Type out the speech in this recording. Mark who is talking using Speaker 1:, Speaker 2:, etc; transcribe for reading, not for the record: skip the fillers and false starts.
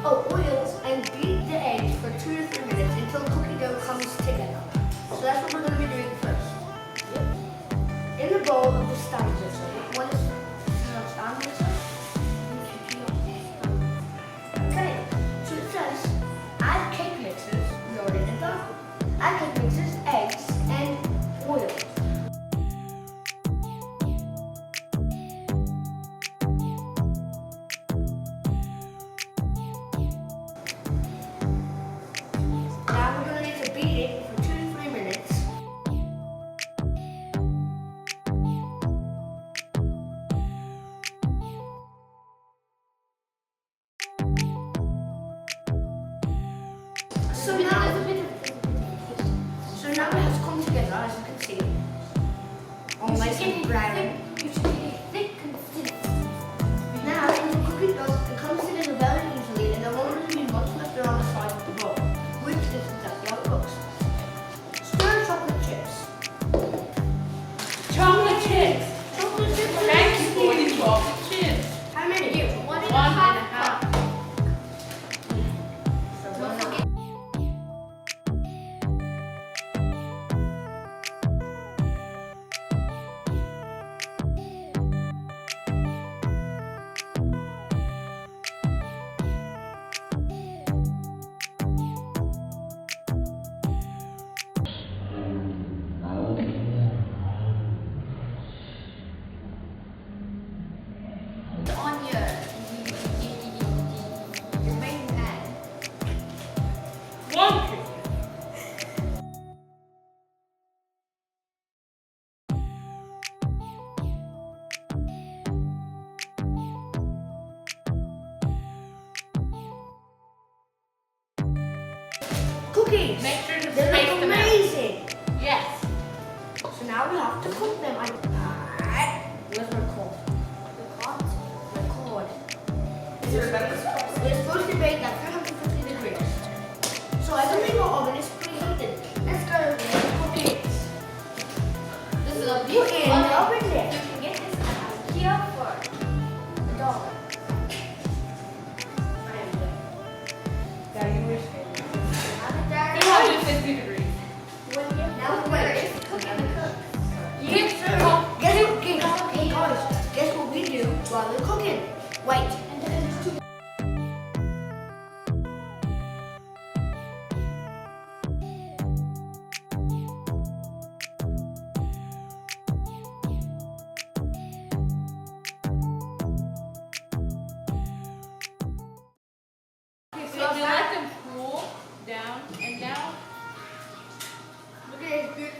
Speaker 1: Oils and beat the eggs for 2 to 3 minutes until the cookie dough comes together. So that's what we're going to be doing first. In the bowl of the stand mixer, one is stand mixer. Okay, so it says add cake mixes, we already did that. Add cake mixes, eggs, and oil. Now we're going to need to beat it for 2 to 3 minutes. So now it has come together, as you can see. All nice and brown.
Speaker 2: You should get it thick consistency.
Speaker 1: Now in the cookie dough, it comes together very easily, and there won't really be much left around the side of the bowl, which is exactly how it looks. Stir chocolate chips.
Speaker 3: Chocolate chips.
Speaker 1: Chocolate chips.
Speaker 3: Thank you for the chocolate chips.
Speaker 1: How many?
Speaker 2: One and a
Speaker 3: One and a
Speaker 2: half
Speaker 3: half.
Speaker 2: cup.
Speaker 1: Don't forget.
Speaker 2: On your main pan.
Speaker 3: One cookie.
Speaker 1: Cookies.
Speaker 3: Make sure to
Speaker 1: They
Speaker 3: space
Speaker 1: look
Speaker 3: them out.
Speaker 1: amazing.
Speaker 3: Yes.
Speaker 1: So now we have to cook them. Where's my cord?
Speaker 2: The pot.
Speaker 1: My cord.
Speaker 3: Is there a better
Speaker 1: We're supposed to bake at 350 degrees. So I believe our oven is preheated. Let's go with the cookies.
Speaker 2: This is a
Speaker 1: Put
Speaker 2: big
Speaker 1: in the oven
Speaker 2: You
Speaker 1: there.
Speaker 2: can get this at IKEA for $1.
Speaker 1: Daddy, where's
Speaker 2: Have it there.
Speaker 3: 350 degrees.
Speaker 2: Now where is cooking the cook?
Speaker 3: Get
Speaker 1: Guess guys, guess what we do while they're cooking? Wait.
Speaker 3: So you let them cool down and down.
Speaker 1: Look at this